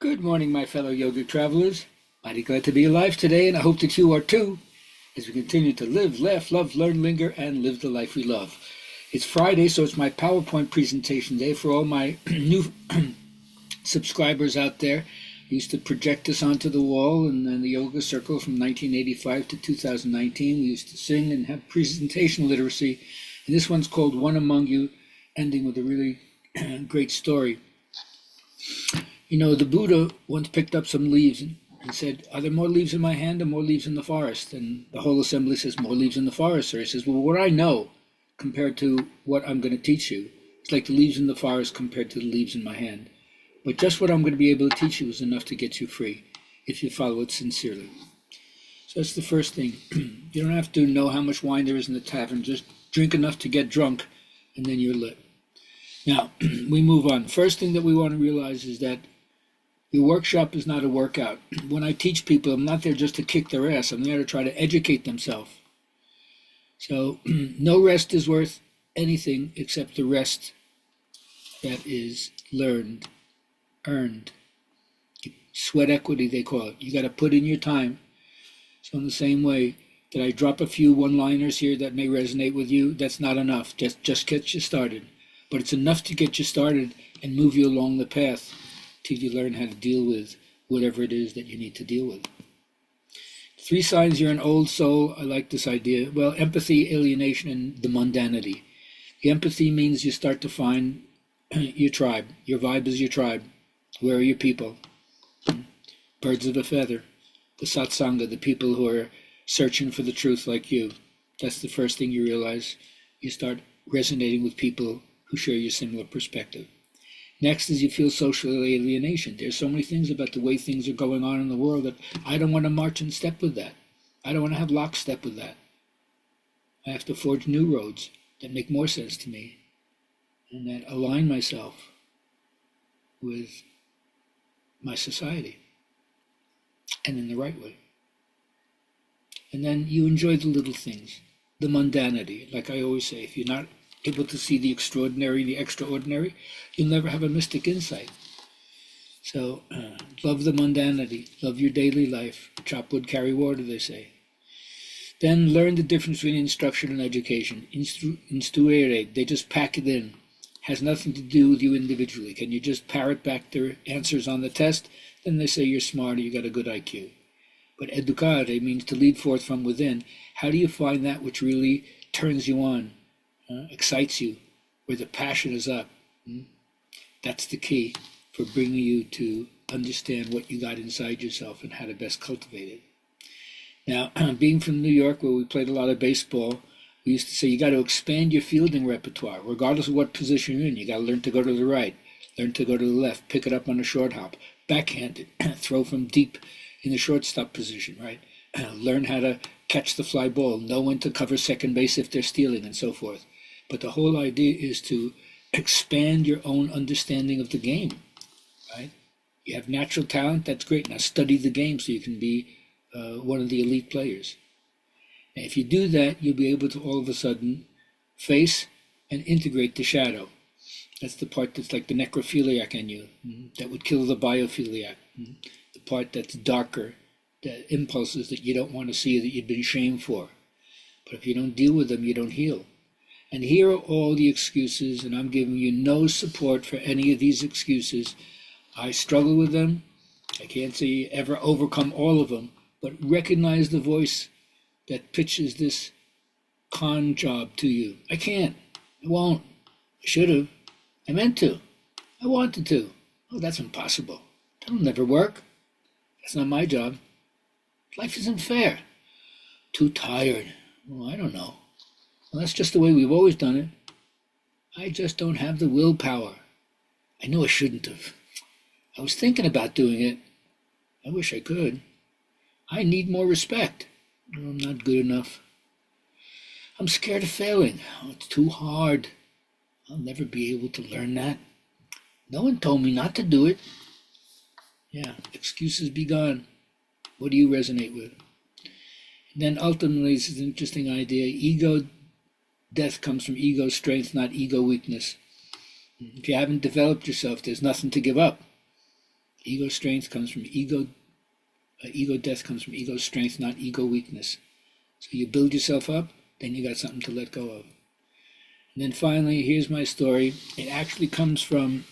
Good morning, my fellow yoga travelers. Mighty glad to be alive today, and I hope that you are too, as we continue to live, laugh, love, learn, linger, and live the life we love. It's Friday, so it's my PowerPoint presentation day for all my new subscribers out there. I used to project this onto the wall in the yoga circle from 1985 to 2019. We used to sing and have presentation literacy, and this one's called One Among You, ending with a really great story. You know, the Buddha once picked up some leaves and said, "Are there more leaves in my hand or more leaves in the forest?" And the whole assembly says, "More leaves in the forest, sir." He says, "Well, what I know compared to what I'm going to teach you, it's like the leaves in the forest compared to the leaves in my hand. But just what I'm going to be able to teach you is enough to get you free if you follow it sincerely." So that's the first thing. You don't have to know how much wine there is in the tavern. Just drink enough to get drunk, and then you're lit. Now, we move on. First thing that we want to realize is that your workshop is not a workout. When I teach people, I'm not there just to kick their ass. I'm there to try to educate themselves. So no rest is worth anything except the rest that is learned, earned. Sweat equity, they call it. You got to put in your time. So in the same way that I drop a few one-liners here that may resonate with you, that's not enough. Just get you started. But it's enough to get you started and move you along the path till you learn how to deal with whatever it is that you need to deal with. 3 signs you're an old soul. I like this idea. Well, empathy, alienation, and the mundanity. The empathy means you start to find your tribe. Your vibe is your tribe. Where are your people? Birds of a feather. The satsanga, the people who are searching for the truth like you. That's the first thing you realize. You start resonating with people who share your similar perspective. Next is you feel social alienation. There's so many things about the way things are going on in the world that I don't want to march in step with that. I don't want to have lockstep with that. I have to forge new roads that make more sense to me and that align myself with my society and in the right way. And then you enjoy the little things, the mundanity. Like I always say, if you're not able to see the extraordinary, the extraordinary, you'll never have a mystic insight. So love the mundanity, love your daily life. Chop wood, carry water, they say. Then learn the difference between instruction and education. Instruere, they just pack it in. Has nothing to do with you individually. Can you just parrot back their answers on the test? Then they say you're smart or you got a good IQ. But educare means to lead forth from within. How do you find that which really turns you on? Excites you, where the passion is up. That's the key for bringing you to understand what you got inside yourself and how to best cultivate it. Now, being from New York, where we played a lot of baseball, we used to say you got to expand your fielding repertoire, regardless of what position you're in. You got to learn to go to the right, learn to go to the left, pick it up on a short hop, backhanded, throw from deep in the shortstop position, right? Learn how to catch the fly ball, know when to cover second base if they're stealing, and so forth. But the whole idea is to expand your own understanding of the game, right? You have natural talent, that's great. Now study the game so you can be one of the elite players. And if you do that, you'll be able to all of a sudden face and integrate the shadow. That's the part that's like the necrophiliac in you, that would kill the biophiliac, the part that's darker, the impulses that you don't want to see, that you've been shamed for. But if you don't deal with them, you don't heal. And here are all the excuses, and I'm giving you no support for any of these excuses. I struggle with them. I can't say you ever overcome all of them, but recognize the voice that pitches this con job to you. I can't. I won't. I should have. I meant to. I wanted to. Oh, that's impossible. That'll never work. That's not my job. Life isn't fair. Too tired. Well, I don't know. Well, that's just the way we've always done it. I just don't have the willpower. I knew I shouldn't have. I was thinking about doing it. I wish I could. I need more respect. I'm not good enough. I'm scared of failing. Oh, it's too hard. I'll never be able to learn that. No one told me not to do it. Yeah, excuses be gone. What do you resonate with? And then ultimately, this is an interesting idea. Ego death comes from ego strength, not ego weakness. If you haven't developed yourself, there's nothing to give up. Ego strength comes from ego. Ego death comes from ego strength, not ego weakness. So you build yourself up, then you got something to let go of. And then finally, here's my story. It actually comes from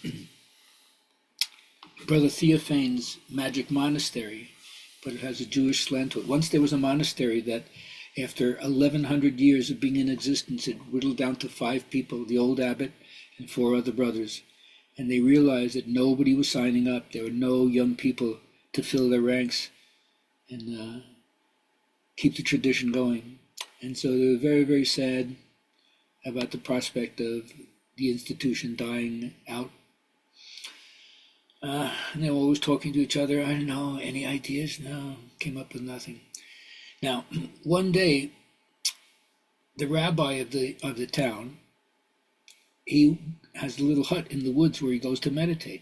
Brother Theophane's Magic Monastery, but it has a Jewish slant to it. Once there was a monastery that, after 1,100 years of being in existence, it whittled down to 5 people, the old abbot and 4 other brothers. And they realized that nobody was signing up. There were no young people to fill their ranks and keep the tradition going. And so they were very, very sad about the prospect of the institution dying out. And they were always talking to each other. I don't know, any ideas? No, came up with nothing. Now, one day, the rabbi of the town, he has a little hut in the woods where he goes to meditate.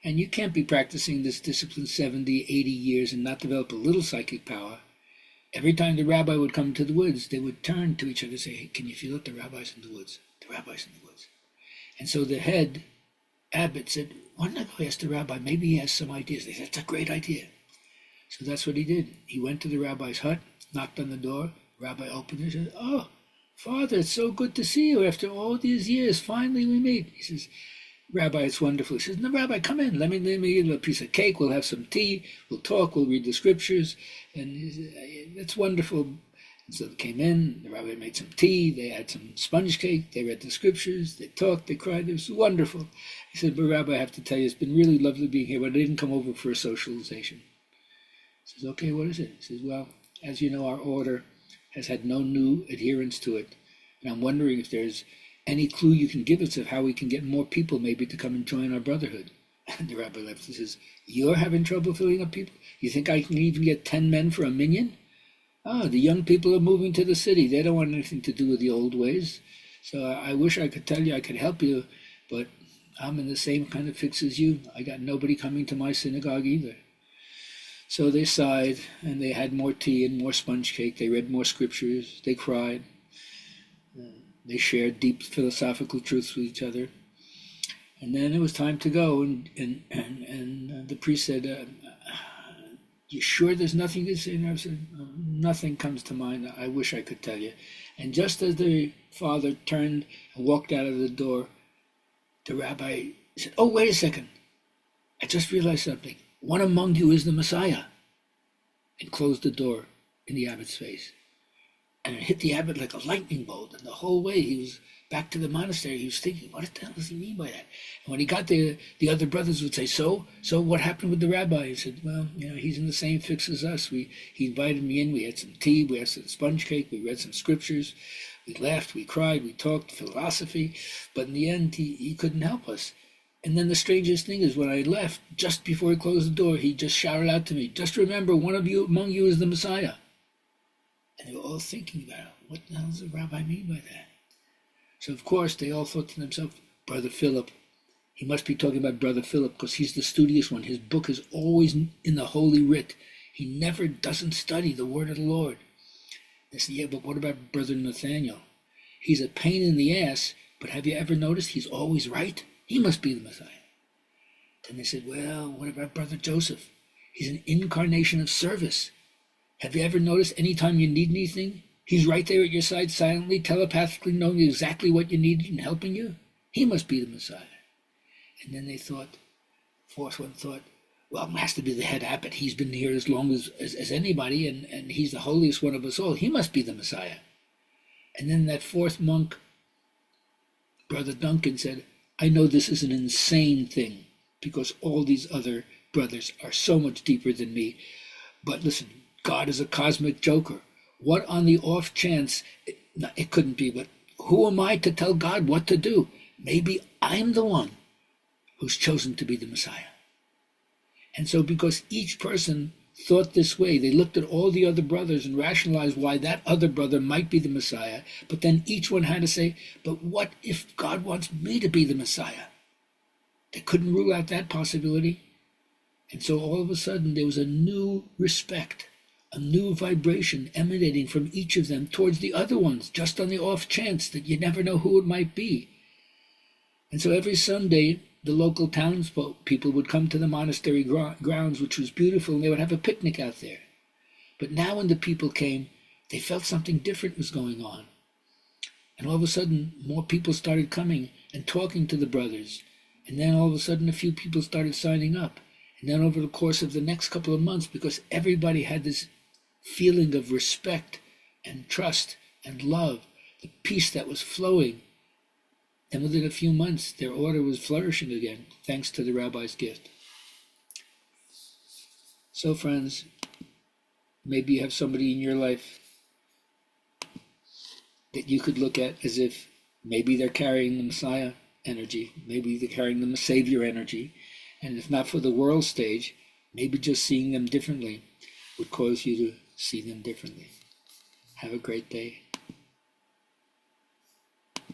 And you can't be practicing this discipline 70, 80 years and not develop a little psychic power. Every time the rabbi would come to the woods, they would turn to each other and say, hey, can you feel it? The rabbi's in the woods. The rabbi's in the woods. And so the head abbot said, why don't I go ask the rabbi? Maybe he has some ideas. They said, that's a great idea. So that's what he did. He went to the rabbi's hut, knocked on the door. Rabbi opened it and said, oh, Father, it's so good to see you after all these years. Finally we meet. He says, Rabbi, it's wonderful. He says, no, Rabbi, come in. Let me give you a piece of cake. We'll have some tea. We'll talk. We'll read the scriptures. And he said, that's wonderful. And so they came in. The rabbi made some tea. They had some sponge cake. They read the scriptures. They talked. They cried. It was wonderful. He said, but Rabbi, I have to tell you, it's been really lovely being here, but I didn't come over for a socialization. He says, okay, what is it? He says, well, as you know, our order has had no new adherents to it. And I'm wondering if there's any clue you can give us of how we can get more people maybe to come and join our brotherhood. And the rabbi left and says, you're having trouble filling up people? You think I can even get 10 men for a minyan? Oh, the young people are moving to the city. They don't want anything to do with the old ways. So I wish I could tell you I could help you, but I'm in the same kind of fix as you. I got nobody coming to my synagogue either. So they sighed, and they had more tea and more sponge cake. They read more scriptures. They cried. They shared deep philosophical truths with each other. And then it was time to go, and the priest said, you sure there's nothing to say? And I said, nothing comes to mind. I wish I could tell you. And just as the father turned and walked out of the door, the rabbi said, oh, wait a second. I just realized something. One among you is the Messiah. And closed the door in the abbot's face. And it hit the abbot like a lightning bolt. And the whole way he was back to the monastery, he was thinking, what the hell does he mean by that? And when he got there, the other brothers would say, so what happened with the rabbi? He said, well, he's in the same fix as us. He invited me in. We had some tea. We had some sponge cake. We read some scriptures. We laughed. We cried. We talked philosophy. But in the end, he couldn't help us. And then the strangest thing is when I left, just before he closed the door, he just shouted out to me, just remember, one of you among you is the Messiah. And they were all thinking about it. What the hell does the rabbi mean by that? So, of course, they all thought to themselves, Brother Philip, he must be talking about Brother Philip because he's the studious one. His book is always in the Holy Writ. He never doesn't study the word of the Lord. They said, yeah, but what about Brother Nathaniel? He's a pain in the ass, but have you ever noticed he's always right? He must be the Messiah. Then they said, well, what about Brother Joseph? He's an incarnation of service. Have you ever noticed any time you need anything, he's right there at your side silently, telepathically knowing exactly what you need and helping you? He must be the Messiah. And then they thought, fourth one thought, well, it has to be the head abbot. He's been here as long as anybody, and he's the holiest one of us all. He must be the Messiah. And then that fourth monk, Brother Duncan, said, I know this is an insane thing because all these other brothers are so much deeper than me. But listen, God is a cosmic joker. What on the off chance, it couldn't be, but who am I to tell God what to do? Maybe I'm the one who's chosen to be the Messiah. And so because each person thought this way, they looked at all the other brothers and rationalized why that other brother might be the Messiah. But then each one had to say, but what if God wants me to be the Messiah? They couldn't rule out that possibility. And so all of a sudden there was a new respect, a new vibration emanating from each of them towards the other ones, just on the off chance that you never know who it might be. And so every Sunday the local townspeople would come to the monastery grounds, which was beautiful, and they would have a picnic out there. But now when the people came, they felt something different was going on. And all of a sudden, more people started coming and talking to the brothers. And then all of a sudden, a few people started signing up. And then over the course of the next couple of months, because everybody had this feeling of respect and trust and love, the peace that was flowing, and within a few months, their order was flourishing again, thanks to the rabbi's gift. So friends, maybe you have somebody in your life that you could look at as if maybe they're carrying the Messiah energy, maybe they're carrying the Savior energy, and if not for the world stage, maybe just seeing them differently would cause you to see them differently. Have a great day.